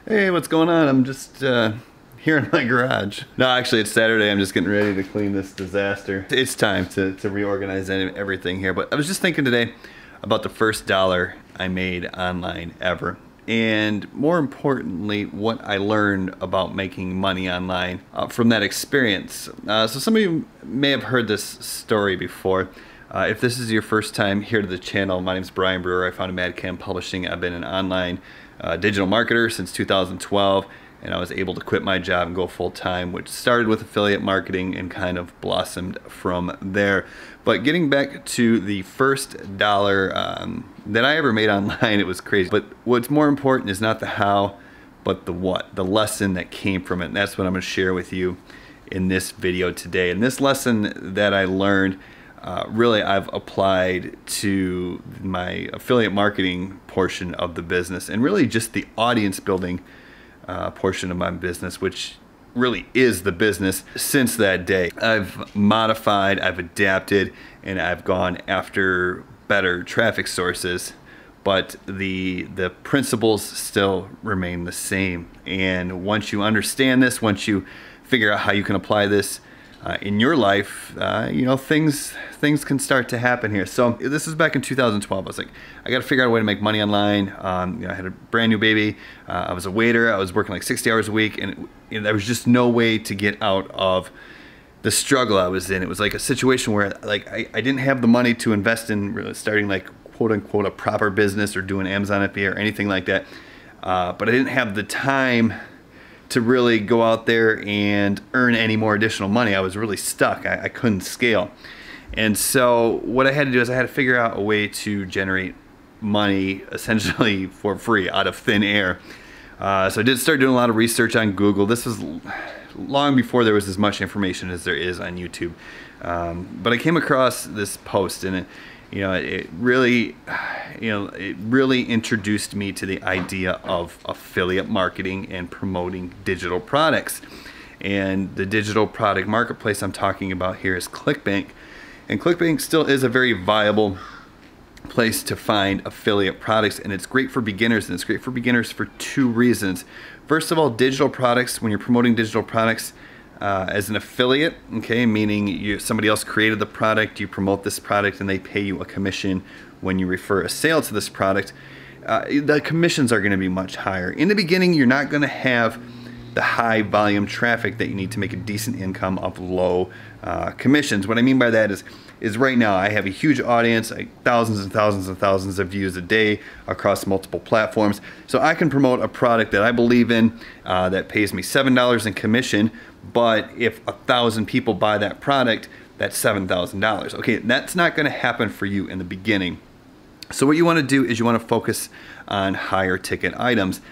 Hey, what's going on? I'm just here in my garage. No, actually it's Saturday. I'm just getting ready to clean this disaster. It's time to reorganize everything here. But I was just thinking today about the first dollar I made online ever. And more importantly, what I learned about making money online from that experience. So some of you may have heard this story before. If this is your first time here to the channel, my name is Brian Brewer. I founded MadCam Publishing. I've been an online digital marketer since 2012, and I was able to quit my job and go full-time, which started with affiliate marketing and kind of blossomed from there. But getting back to the first dollar that I ever made online, it was crazy. But what's more important is not the how, but the what, the lesson that came from it. And that's what I'm going to share with you in this video today. And this lesson that I learned, really I've applied to my affiliate marketing portion of the business, and really just the audience building portion of my business, which really is the business since that day. I've modified, I've adapted, and I've gone after better traffic sources, but the principles still remain the same. And once you understand this, once you figure out how you can apply this in your life, you know, things can start to happen here. So this is back in 2012. I was like, I got to figure out a way to make money online. You know, I had a brand new baby. I was a waiter. I was working like 60 hours a week, and there was just no way to get out of the struggle I was in. It was like a situation where like I didn't have the money to invest in really starting like quote unquote a proper business or doing Amazon FBA or anything like that. But I didn't have the time to really go out there and earn any more additional money. I was really stuck. I couldn't scale. And so what I had to do is I had to figure out a way to generate money essentially for free out of thin air. So I did start doing a lot of research on Google. This was long before there was as much information as there is on YouTube. But I came across this post, and it really introduced me to the idea of affiliate marketing and promoting digital products. And the digital product marketplace I'm talking about here is ClickBank. And ClickBank still is a very viable place to find affiliate products, and it's great for beginners, and it's great for beginners for two reasons. First of all, digital products, when you're promoting digital products as an affiliate, okay, meaning somebody else created the product, you promote this product, and they pay you a commission when you refer a sale to this product, the commissions are going to be much higher. In the beginning, you're not going to have the high volume traffic that you need to make a decent income of low commissions. What I mean by that is right now I have a huge audience, thousands and thousands and thousands of views a day across multiple platforms. So I can promote a product that I believe in that pays me $7 in commission, but if 1,000 people buy that product, that's $7,000. Okay, that's not going to happen for you in the beginning. So what you want to do is you want to focus on higher ticket items.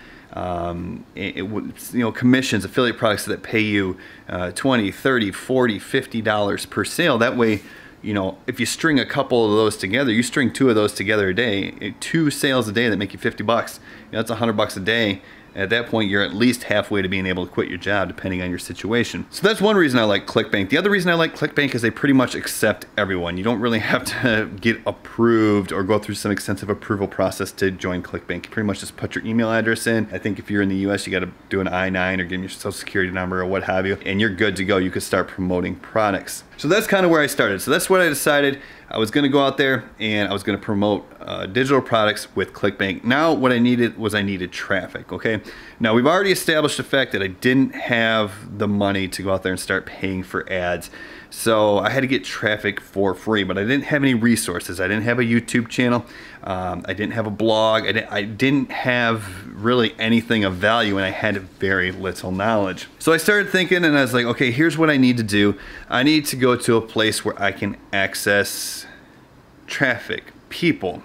Commissions, affiliate products that pay you $20, $30, $40, $50 per sale. That way, if you string a couple of those together, you string two of those together a day, 2 sales a day that make you $50. That's $100 a day. At that point, you're at least halfway to being able to quit your job, depending on your situation. So that's one reason I like ClickBank. The other reason I like ClickBank is they pretty much accept everyone. You don't really have to get approved or go through some extensive approval process to join ClickBank. You pretty much just put your email address in. I think if you're in the US, you got to do an I-9 or give them your social security number or what have you, and you're good to go. You could start promoting products. So that's kind of where I started. So that's what I decided. I was going to go out there and I was going to promote digital products with ClickBank. Now what I needed traffic, okay? Now we've already established the fact that I didn't have the money to go out there and start paying for ads. So I had to get traffic for free, but I didn't have any resources. I didn't have a YouTube channel. I didn't have a blog. I didn't have really anything of value, and I had very little knowledge. So I started thinking, and I was like, okay, here's what I need to do. I need to go to a place where I can access traffic, people.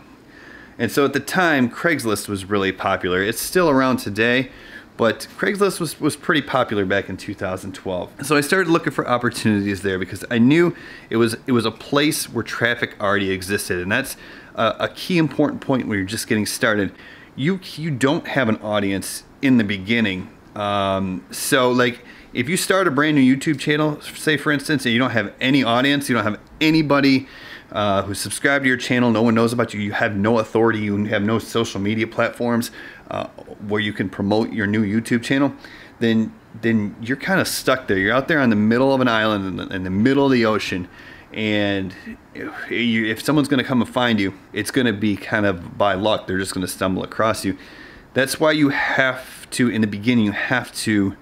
And so at the time, Craigslist was really popular. It's still around today, but Craigslist was pretty popular back in 2012. So I started looking for opportunities there because I knew it was a place where traffic already existed. And that's a key important point when you're just getting started. You don't have an audience in the beginning. So like if you start a brand new YouTube channel, say for instance, and you don't have any audience, you don't have anybody who's subscribed to your channel, no one knows about you, you have no authority, you have no social media platforms, where you can promote your new YouTube channel, then you're kind of stuck there. You're out there on the middle of an island in the middle of the ocean, and if someone's going to come and find you, it's going to be kind of by luck. They're just going to stumble across you. That's why you have to, in the beginning, you have to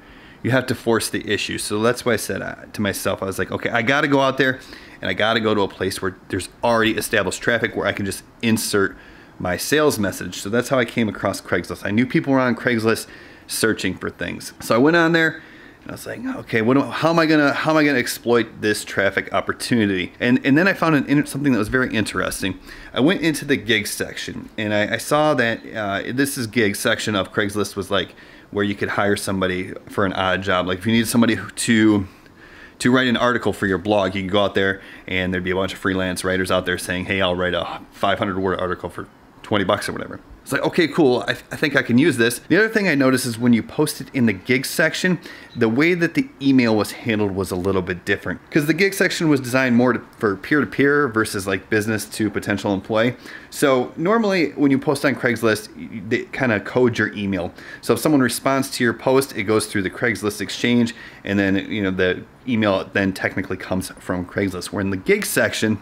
force the issue. So that's why I said to myself, I was like, okay, I got to go out there and I got to go to a place where there's already established traffic where I can just insert my sales message. So that's how I came across Craigslist. I knew people were on Craigslist searching for things. So I went on there and I was like, okay, how am I gonna exploit this traffic opportunity? And then I found something that was very interesting. I went into the gig section and I saw that this is gig section of Craigslist was like where you could hire somebody for an odd job. Like if you need somebody to write an article for your blog, you can go out there and there'd be a bunch of freelance writers out there saying, hey, I'll write a 500-word article for 20 bucks or whatever. It's like, okay, cool, I think I can use this. The other thing I noticed is when you post it in the gig section, the way that the email was handled was a little bit different. Because the gig section was designed more for peer-to-peer versus like business to potential employee. So normally when you post on Craigslist, they kind of code your email. So if someone responds to your post, it goes through the Craigslist exchange, and then the email then technically comes from Craigslist. Where in the gig section,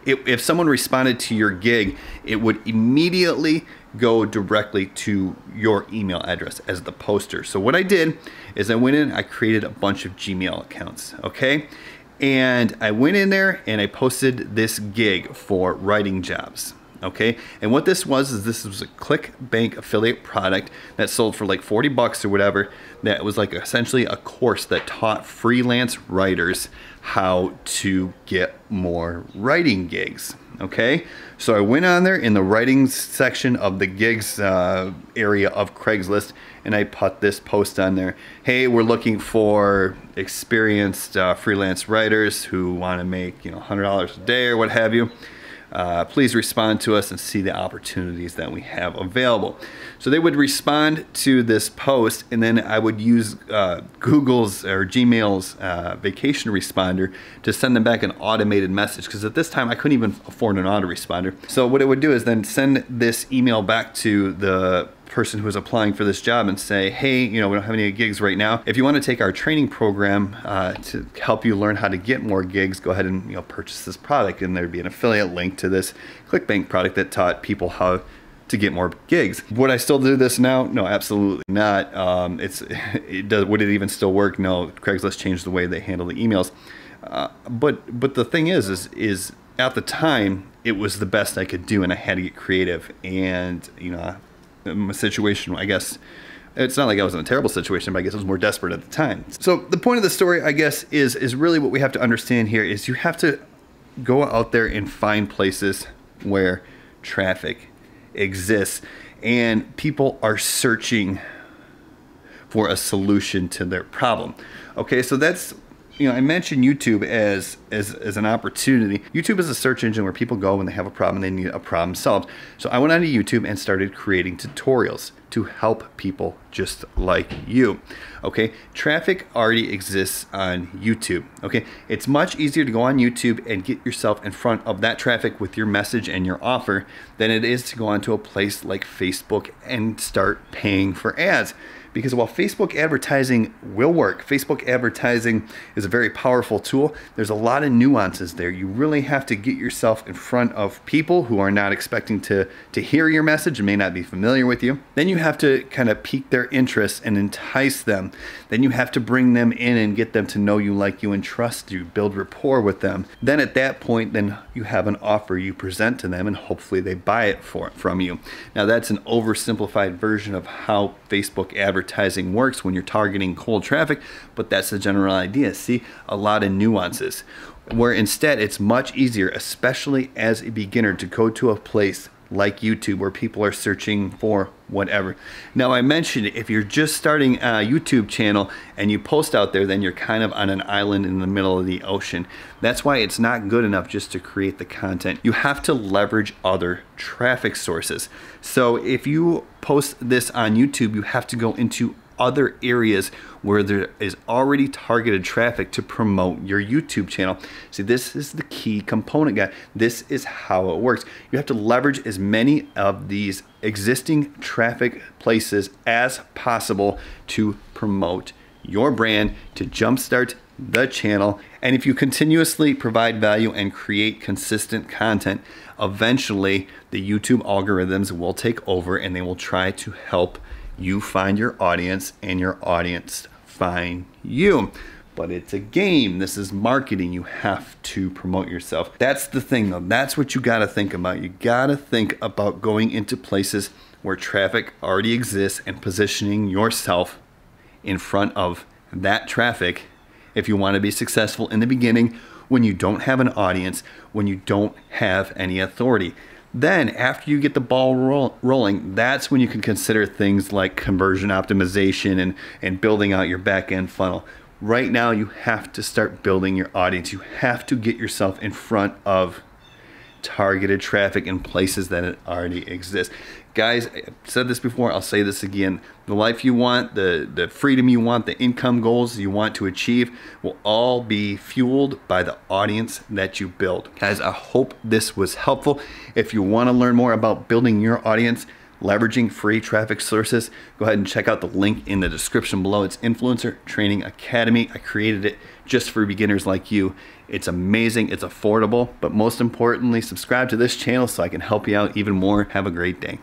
if someone responded to your gig, it would immediately go directly to your email address as the poster. So what I did is I went in, I created a bunch of Gmail accounts, okay? And I went in there and I posted this gig for writing jobs, okay? And what this was is this was a ClickBank affiliate product that sold for like 40 bucks or whatever. That was like essentially a course that taught freelance writers how to get more writing gigs, okay? So I went on there in the writing section of the gigs area of Craigslist, and I put this post on there. Hey, we're looking for experienced freelance writers who want to make $100 a day or what have you. Please respond to us and see the opportunities that we have available. So they would respond to this post, and then I would use Google's or Gmail's vacation responder to send them back an automated message, because at this time I couldn't even afford an autoresponder. So what it would do is then send this email back to the person who is applying for this job and say, hey, we don't have any gigs right now. If you want to take our training program to help you learn how to get more gigs, go ahead and purchase this product, and there'd be an affiliate link to this ClickBank product that taught people how to get more gigs. Would I still do this now? No, absolutely not. Would it even still work? No, Craigslist changed the way they handle the emails. But the thing is at the time it was the best I could do, and I had to get creative. And my situation, I guess, it's not like I was in a terrible situation, but I guess I was more desperate at the time. So the point of the story, I guess, is really what we have to understand here is you have to go out there and find places where traffic exists and people are searching for a solution to their problem. Okay, so that's, I mentioned YouTube as an opportunity. YouTube is a search engine where people go when they have a problem and they need a problem solved. So I went onto YouTube and started creating tutorials to help people just like you. Okay, traffic already exists on YouTube. Okay, it's much easier to go on YouTube and get yourself in front of that traffic with your message and your offer than it is to go onto a place like Facebook and start paying for ads. Because while Facebook advertising will work, Facebook advertising is a very powerful tool, there's a lot of nuances there. You really have to get yourself in front of people who are not expecting to hear your message and may not be familiar with you. Then you have to kind of pique their interest and entice them. Then you have to bring them in and get them to know you, like you, and trust you, build rapport with them. Then at that point, then you have an offer you present to them, and hopefully they buy it from you. Now that's an oversimplified version of how Facebook advertising works when you're targeting cold traffic, but that's the general idea. See, a lot of nuances. Where instead it's much easier, especially as a beginner, to go to a place like YouTube where people are searching for whatever. Now I mentioned if you're just starting a YouTube channel and you post out there, then you're kind of on an island in the middle of the ocean. That's why it's not good enough just to create the content. You have to leverage other traffic sources. So if you post this on YouTube, you have to go into other areas where there is already targeted traffic to promote your YouTube channel. See, this is the key component, guys. This is how it works. You have to leverage as many of these existing traffic places as possible to promote your brand, to jumpstart the channel. And if you continuously provide value and create consistent content, eventually the YouTube algorithms will take over and they will try to help you find your audience and your audience find you. But it's a game. This is marketing. You have to promote yourself. That's the thing though. That's what you gotta think about. You gotta think about going into places where traffic already exists and positioning yourself in front of that traffic if you want to be successful in the beginning, when you don't have an audience, when you don't have any authority. Then after you get the ball rolling, that's when you can consider things like conversion optimization and building out your back end funnel. Right now, you have to start building your audience. You have to get yourself in front of targeted traffic in places that it already exists. Guys, I've said this before, I'll say this again. The life you want, the freedom you want, the income goals you want to achieve will all be fueled by the audience that you build. Guys, I hope this was helpful. If you want to learn more about building your audience, leveraging free traffic sources, go ahead and check out the link in the description below. It's Influencer Training Academy. I created it just for beginners like you. It's amazing, it's affordable, but most importantly, subscribe to this channel so I can help you out even more. Have a great day.